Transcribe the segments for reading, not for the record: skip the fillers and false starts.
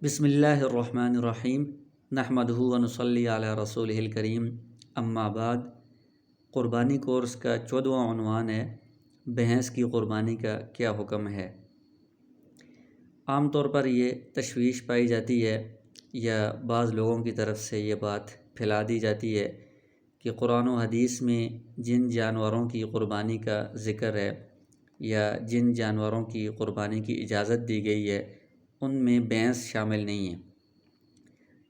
بسم اللہ الرحمن الرحیم نحمدہ و نصلی علی رسولہ الکریم اما بعد۔ قربانی کورس کا 14واں عنوان ہے بھینس کی قربانی کا کیا حکم ہے۔ عام طور پر یہ تشویش پائی جاتی ہے یا بعض لوگوں کی طرف سے یہ بات پھیلا دی جاتی ہے کہ قرآن و حدیث میں جن جانوروں کی قربانی کا ذکر ہے یا جن جانوروں کی قربانی کی اجازت دی گئی ہے ان میں بھینس شامل نہیں ہے،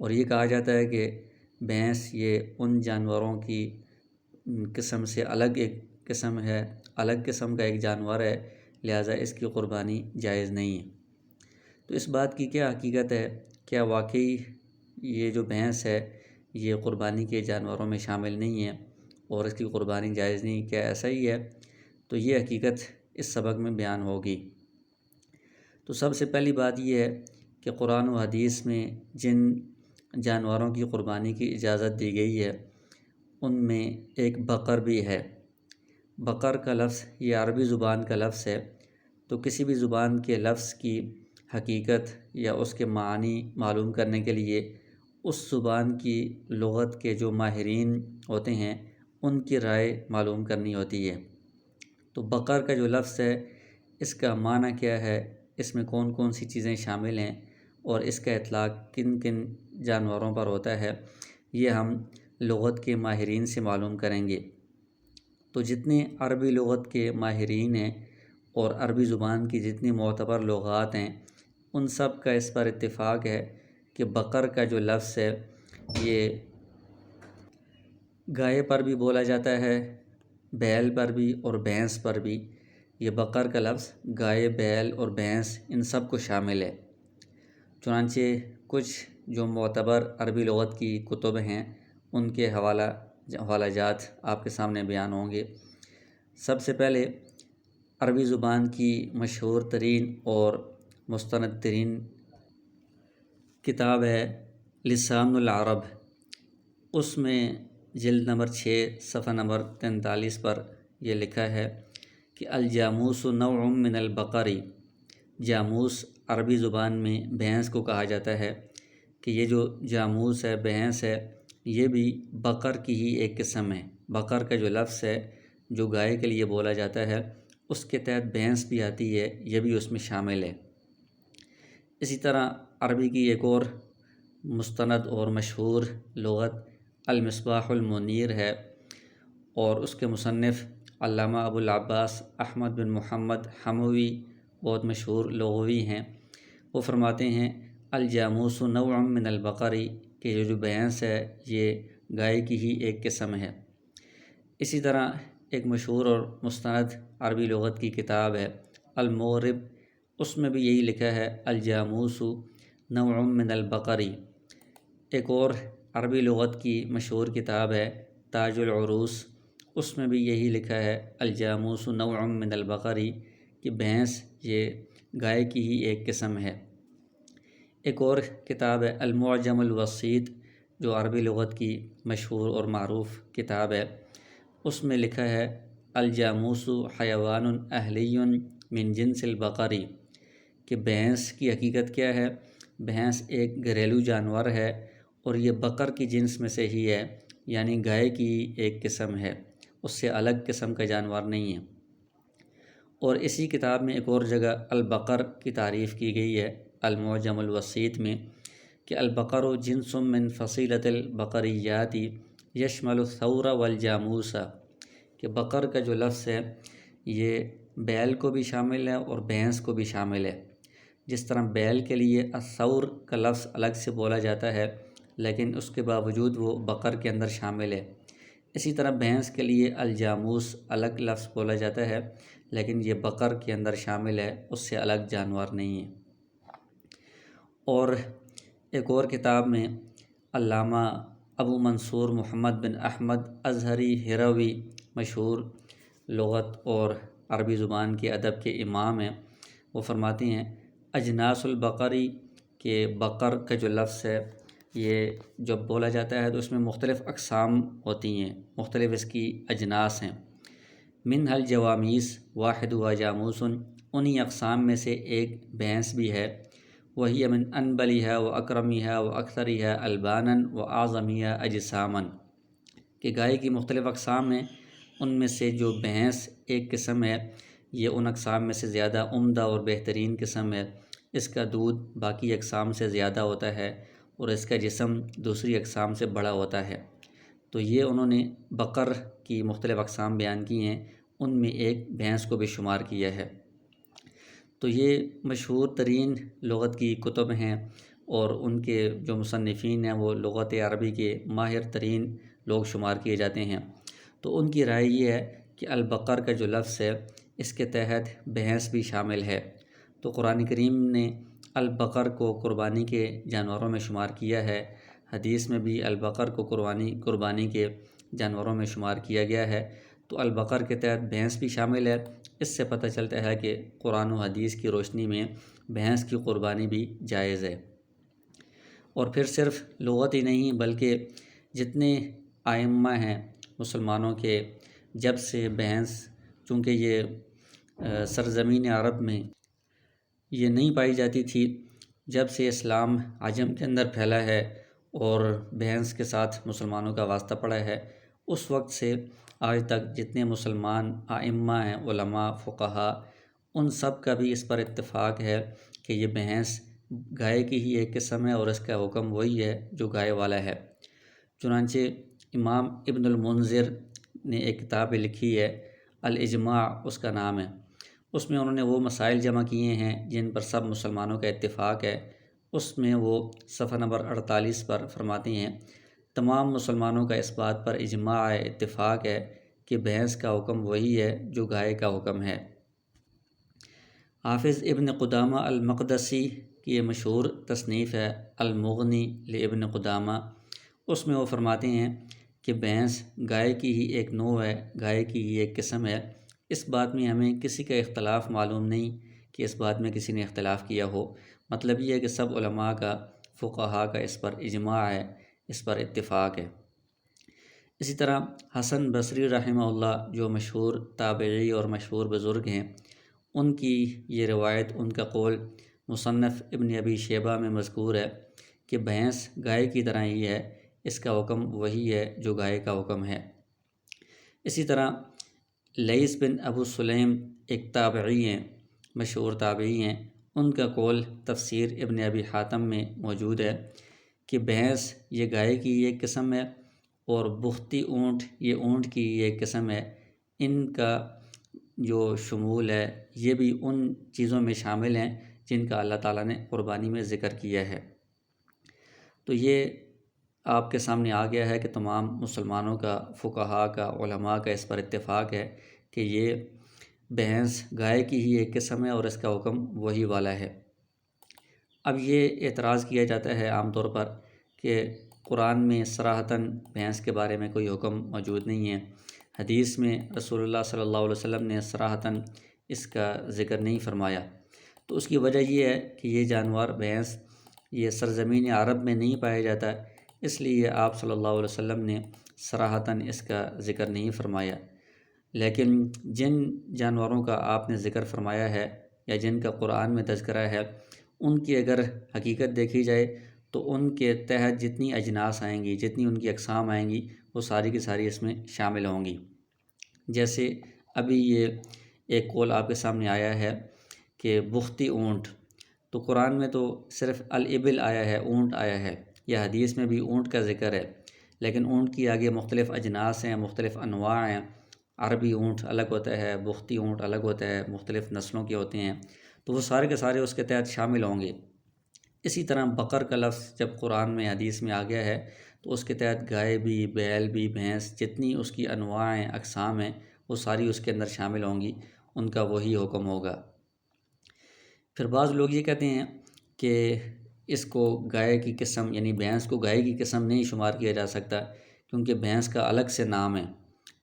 اور یہ کہا جاتا ہے کہ بھینس یہ ان جانوروں کی قسم سے الگ ایک قسم ہے، الگ قسم کا ایک جانور ہے، لہٰذا اس کی قربانی جائز نہیں ہے۔ تو اس بات کی کیا حقیقت ہے؟ کیا واقعی یہ جو بھینس ہے یہ قربانی کے جانوروں میں شامل نہیں ہے اور اس کی قربانی جائز نہیں؟ کیا ایسا ہی ہے؟ تو یہ حقیقت اس سبق میں بیان ہوگی۔ تو سب سے پہلی بات یہ ہے کہ قرآن و حدیث میں جن جانوروں کی قربانی کی اجازت دی گئی ہے ان میں ایک بقر بھی ہے۔ بقر کا لفظ یہ عربی زبان کا لفظ ہے، تو کسی بھی زبان کے لفظ کی حقیقت یا اس کے معنی معلوم کرنے کے لیے اس زبان کی لغت کے جو ماہرین ہوتے ہیں ان کی رائے معلوم کرنی ہوتی ہے۔ تو بقر کا جو لفظ ہے اس کا معنی کیا ہے، اس میں کون کون سی چیزیں شامل ہیں اور اس کا اطلاق کن کن جانوروں پر ہوتا ہے، یہ ہم لغت کے ماہرین سے معلوم کریں گے۔ تو جتنے عربی لغت کے ماہرین ہیں اور عربی زبان کی جتنی معتبر لغات ہیں ان سب کا اس پر اتفاق ہے کہ بقر کا جو لفظ ہے یہ گائے پر بھی بولا جاتا ہے، بیل پر بھی اور بھینس پر بھی۔ یہ بقر کا لفظ گائے، بیل اور بھینس ان سب کو شامل ہے۔ چنانچہ کچھ جو معتبر عربی لغت کی کتب ہیں ان کے حوالہ جات آپ کے سامنے بیان ہوں گے۔ سب سے پہلے عربی زبان کی مشہور ترین اور مستند ترین کتاب ہے لسان العرب۔ اس میں جلد نمبر 6 صفحہ نمبر 43 پر یہ لکھا ہے کہ الجاموس نوع من البقری۔ جاموس عربی زبان میں بھینس کو کہا جاتا ہے کہ یہ جو جاموس ہے، بھینس ہے، یہ بھی بقر کی ہی ایک قسم ہے۔ بقر کا جو لفظ ہے جو گائے کے لیے بولا جاتا ہے اس کے تحت بھینس بھی آتی ہے، یہ بھی اس میں شامل ہے۔ اسی طرح عربی کی ایک اور مستند اور مشہور لغت المصباح المنیر ہے، اور اس کے مصنف علامہ ابو العباس احمد بن محمد حموی بہت مشہور لغوی ہیں۔ وہ فرماتے ہیں الجاموس نوع من البقری کہ یہ جو بھینس ہے یہ گائے کی ہی ایک قسم ہے۔ اسی طرح ایک مشہور اور مستند عربی لغت کی کتاب ہے المغرب، اس میں بھی یہی لکھا ہے الجاموس نوع من البقری۔ ایک اور عربی لغت کی مشہور کتاب ہے تاج العروس، اس میں بھی یہی لکھا ہے الجاموس نوع من البقری کہ بھینس یہ گائے کی ہی ایک قسم ہے۔ ایک اور کتاب ہے المعجم الوسیط جو عربی لغت کی مشہور اور معروف کتاب ہے، اس میں لکھا ہے الجاموس حیوان اہلی من جنس البقری کہ بھینس کی حقیقت کیا ہے، بھینس ایک گھریلو جانور ہے اور یہ بقر کی جنس میں سے ہی ہے، یعنی گائے کی ایک قسم ہے، اس سے الگ قسم کا جانور نہیں ہے۔ اور اسی کتاب میں ایک اور جگہ البقر کی تعریف کی گئی ہے المعجم الوسیط میں کہ البقر جنس من فصیلۃ البقریات یشمل الثور والجاموس، کہ بقر کا جو لفظ ہے یہ بیل کو بھی شامل ہے اور بھینس کو بھی شامل ہے۔ جس طرح بیل کے لیے الثور کا لفظ الگ سے بولا جاتا ہے لیکن اس کے باوجود وہ بقر کے اندر شامل ہے، اسی طرح بھینس کے لیے الجاموس الگ لفظ بولا جاتا ہے لیکن یہ بقر کے اندر شامل ہے، اس سے الگ جانور نہیں ہے۔ اور ایک اور کتاب میں علامہ ابو منصور محمد بن احمد ازہری ہروی، مشہور لغت اور عربی زبان کے ادب کے امام ہیں، وہ فرماتے ہیں اجناس البقری کہ بقر کا جو لفظ ہے یہ جب بولا جاتا ہے تو اس میں مختلف اقسام ہوتی ہیں، مختلف اس کی اجناس ہیں۔ منها الجوامیس واحد و جاموس، انہی اقسام میں سے ایک بھینس بھی ہے، وہی من انبلیہا و اکرمیہا و اکثریہا البانا و اعظمیہا اجساما، کہ گائے کی مختلف اقسام ہیں، ان میں سے جو بھینس ایک قسم ہے یہ ان اقسام میں سے زیادہ عمدہ اور بہترین قسم ہے، اس کا دودھ باقی اقسام سے زیادہ ہوتا ہے اور اس کا جسم دوسری اقسام سے بڑا ہوتا ہے۔ تو یہ انہوں نے بقر کی مختلف اقسام بیان کی ہیں، ان میں ایک بھینس کو بھی شمار کیا ہے۔ تو یہ مشہور ترین لغت کی کتب ہیں اور ان کے جو مصنفین ہیں وہ لغت عربی کے ماہر ترین لوگ شمار کیے جاتے ہیں۔ تو ان کی رائے یہ ہے کہ البقر کا جو لفظ ہے اس کے تحت بھینس بھی شامل ہے۔ تو قرآن کریم نے البقر کو قربانی کے جانوروں میں شمار کیا ہے، حدیث میں بھی البقر کو قربانی کے جانوروں میں شمار کیا گیا ہے۔ تو البقر کے تحت بھینس بھی شامل ہے۔ اس سے پتہ چلتا ہے کہ قرآن و حدیث کی روشنی میں بھینس کی قربانی بھی جائز ہے۔ اور پھر صرف لغت ہی نہیں بلکہ جتنے ائمہ ہیں مسلمانوں کے، جب سے بھینس، چونکہ یہ سرزمین عرب میں یہ نہیں پائی جاتی تھی، جب سے اسلام عجم کے اندر پھیلا ہے اور بھینس کے ساتھ مسلمانوں کا واسطہ پڑا ہے، اس وقت سے آج تک جتنے مسلمان ائمہ ہیں، علماء، فقہاء، ان سب کا بھی اس پر اتفاق ہے کہ یہ بھینس گائے کی ہی ایک قسم ہے اور اس کا حکم وہی ہے جو گائے والا ہے۔ چنانچہ امام ابن المنذر نے ایک کتاب لکھی ہے، الاجماع اس کا نام ہے، اس میں انہوں نے وہ مسائل جمع کیے ہیں جن پر سب مسلمانوں کا اتفاق ہے۔ اس میں وہ صفحہ نمبر 48 پر فرماتے ہیں، تمام مسلمانوں کا اس بات پر اجماع ہے، اتفاق ہے کہ بھینس کا حکم وہی ہے جو گائے کا حکم ہے۔ حافظ ابن قدامہ المقدسی کی یہ مشہور تصنیف ہے المغنی لابن قدامہ، اس میں وہ فرماتے ہیں کہ بھینس گائے کی ہی ایک نوع ہے، گائے کی ہی ایک قسم ہے۔ اس بات میں ہمیں کسی کا اختلاف معلوم نہیں کہ اس بات میں کسی نے اختلاف کیا ہو، مطلب یہ ہے کہ سب علماء کا، فقہاء کا اس پر اجماع ہے، اس پر اتفاق ہے۔ اسی طرح حسن بصری رحمہ اللہ جو مشہور تابعی اور مشہور بزرگ ہیں، ان کی یہ روایت، ان کا قول مصنف ابن ابی شیبہ میں مذکور ہے کہ بھینس گائے کی طرح ہی ہے، اس کا حکم وہی ہے جو گائے کا حکم ہے۔ اسی طرح لیث بن ابو سلیم ایک تابعی ہیں، مشہور تابعی ہیں، ان کا قول تفسیر ابن ابی حاتم میں موجود ہے کہ بھینس یہ گائے کی ایک قسم ہے اور بختی اونٹ یہ اونٹ کی ایک قسم ہے، ان کا جو شمول ہے یہ بھی ان چیزوں میں شامل ہیں جن کا اللہ تعالیٰ نے قربانی میں ذکر کیا ہے۔ تو یہ آپ کے سامنے آ گیا ہے کہ تمام مسلمانوں کا، فقہاء کا، علماء کا اس پر اتفاق ہے کہ یہ بھینس گائے کی ہی ایک قسم ہے اور اس کا حکم وہی والا ہے۔ اب یہ اعتراض کیا جاتا ہے عام طور پر کہ قرآن میں صراحتاً بھینس کے بارے میں کوئی حکم موجود نہیں ہے، حدیث میں رسول اللہ صلی اللہ علیہ وسلم نے صراحتاً اس کا ذکر نہیں فرمایا۔ تو اس کی وجہ یہ ہے کہ یہ جانور بھینس یہ سرزمین عرب میں نہیں پایا جاتا، اس لیے آپ صلی اللہ علیہ وسلم نے صراحتاً اس کا ذکر نہیں فرمایا۔ لیکن جن جانوروں کا آپ نے ذکر فرمایا ہے یا جن کا قرآن میں تذکرہ ہے، ان کی اگر حقیقت دیکھی جائے تو ان کے تحت جتنی اجناس آئیں گی، جتنی ان کی اقسام آئیں گی، وہ ساری کی ساری اس میں شامل ہوں گی۔ جیسے ابھی یہ ایک قول آپ کے سامنے آیا ہے کہ بختی اونٹ، تو قرآن میں تو صرف الابل آیا ہے، اونٹ آیا ہے، یا حدیث میں بھی اونٹ کا ذکر ہے، لیکن اونٹ کی آگے مختلف اجناس ہیں، مختلف انواع ہیں، عربی اونٹ الگ ہوتا ہے، بختی اونٹ الگ ہوتا ہے، مختلف نسلوں کے ہوتے ہیں، تو وہ سارے کے سارے اس کے تحت شامل ہوں گے۔ اسی طرح بقر کا لفظ جب قرآن میں حدیث میں آ گیا ہے تو اس کے تحت گائے بھی، بیل بھی، بھینس، جتنی اس کی انواع ہیں، اقسام ہیں، وہ ساری اس کے اندر شامل ہوں گی، ان کا وہی حکم ہوگا۔ پھر بعض لوگ یہ کہتے ہیں کہ اس کو گائے کی قسم، یعنی بھینس کو گائے کی قسم نہیں شمار کیا جا سکتا، کیونکہ بھینس کا الگ سے نام ہے،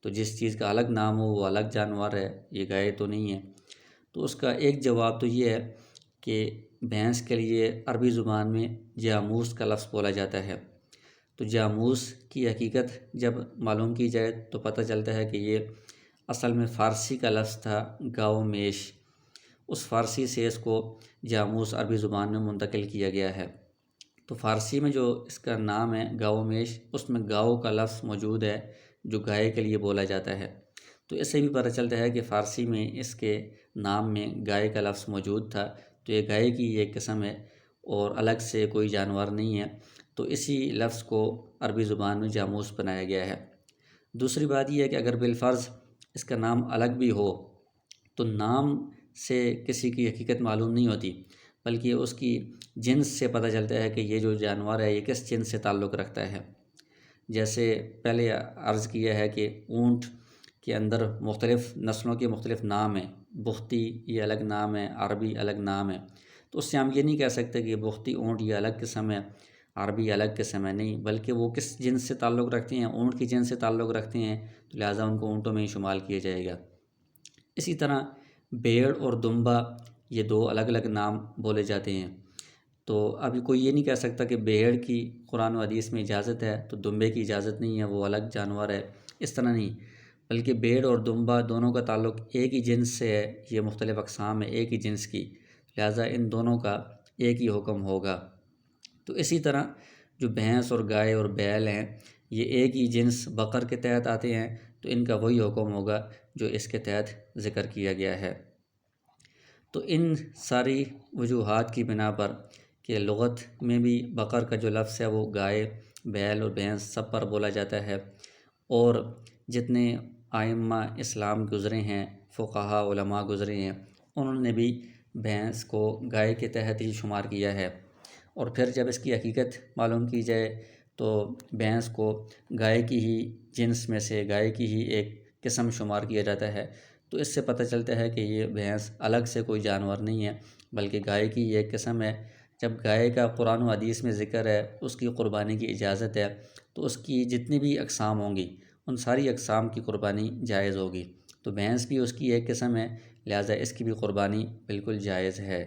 تو جس چیز کا الگ نام ہو وہ الگ جانور ہے، یہ گائے تو نہیں ہے۔ تو اس کا ایک جواب تو یہ ہے کہ بھینس کے لیے عربی زبان میں جاموس کا لفظ بولا جاتا ہے، تو جاموس کی حقیقت جب معلوم کی جائے تو پتہ چلتا ہے کہ یہ اصل میں فارسی کا لفظ تھا، گاؤ میش، اس فارسی سے اس کو جاموس عربی زبان میں منتقل کیا گیا ہے۔ تو فارسی میں جو اس کا نام ہے گاؤ میش، اس میں گاؤ کا لفظ موجود ہے جو گائے کے لیے بولا جاتا ہے۔ تو اس سے بھی پتہ چلتا ہے کہ فارسی میں اس کے نام میں گائے کا لفظ موجود تھا، تو یہ گائے کی ایک قسم ہے اور الگ سے کوئی جانور نہیں ہے، تو اسی لفظ کو عربی زبان میں جاموس بنایا گیا ہے۔ دوسری بات یہ ہے کہ اگر بالفرض اس کا نام الگ بھی ہو تو نام سے کسی کی حقیقت معلوم نہیں ہوتی، بلکہ اس کی جنس سے پتہ چلتا ہے کہ یہ جو جانور ہے یہ کس جنس سے تعلق رکھتا ہے۔ جیسے پہلے عرض کیا ہے کہ اونٹ کے اندر مختلف نسلوں کے مختلف نام ہیں، بختی یہ الگ نام ہے، عربی الگ نام ہے، تو اس سے ہم یہ نہیں کہہ سکتے کہ بختی اونٹ یہ الگ قسم ہے، عربی الگ قسم ہے، نہیں، بلکہ وہ کس جنس سے تعلق رکھتے ہیں، اونٹ کی جنس سے تعلق رکھتے ہیں، تو لہٰذا ان کو اونٹوں میں ہی شمار کیا جائے گا۔ اسی طرح بھیڑ اور دمبا یہ دو الگ الگ نام بولے جاتے ہیں، تو ابھی کوئی یہ نہیں کہہ سکتا کہ بھیڑ کی قرآن و حدیث میں اجازت ہے تو دمبے کی اجازت نہیں ہے، وہ الگ جانور ہے، اس طرح نہیں، بلکہ بھیڑ اور دمبا دونوں کا تعلق ایک ہی جنس سے ہے، یہ مختلف اقسام ہے ایک ہی جنس کی، لہٰذا ان دونوں کا ایک ہی حکم ہوگا۔ تو اسی طرح جو بھینس اور گائے اور بیل ہیں یہ ایک ہی جنس بقر کے تحت آتے ہیں، تو ان کا وہی حکم ہوگا جو اس کے تحت ذکر کیا گیا ہے۔ تو ان ساری وجوہات کی بنا پر کہ لغت میں بھی بقر کا جو لفظ ہے وہ گائے، بیل اور بھینس سب پر بولا جاتا ہے، اور جتنے ائمہ اسلام گزرے ہیں، فقہا علماء گزرے ہیں، انہوں نے بھی بھینس کو گائے کے تحت ہی شمار کیا ہے، اور پھر جب اس کی حقیقت معلوم کی جائے تو بھینس کو گائے کی ہی جنس میں سے گائے کی ہی ایک قسم شمار کیا جاتا ہے، تو اس سے پتہ چلتا ہے کہ یہ بھینس الگ سے کوئی جانور نہیں ہے بلکہ گائے کی ایک قسم ہے۔ جب گائے کا قرآن و حدیث میں ذکر ہے، اس کی قربانی کی اجازت ہے، تو اس کی جتنی بھی اقسام ہوں گی ان ساری اقسام کی قربانی جائز ہوگی، تو بھینس بھی اس کی ایک قسم ہے، لہٰذا اس کی بھی قربانی بالکل جائز ہے۔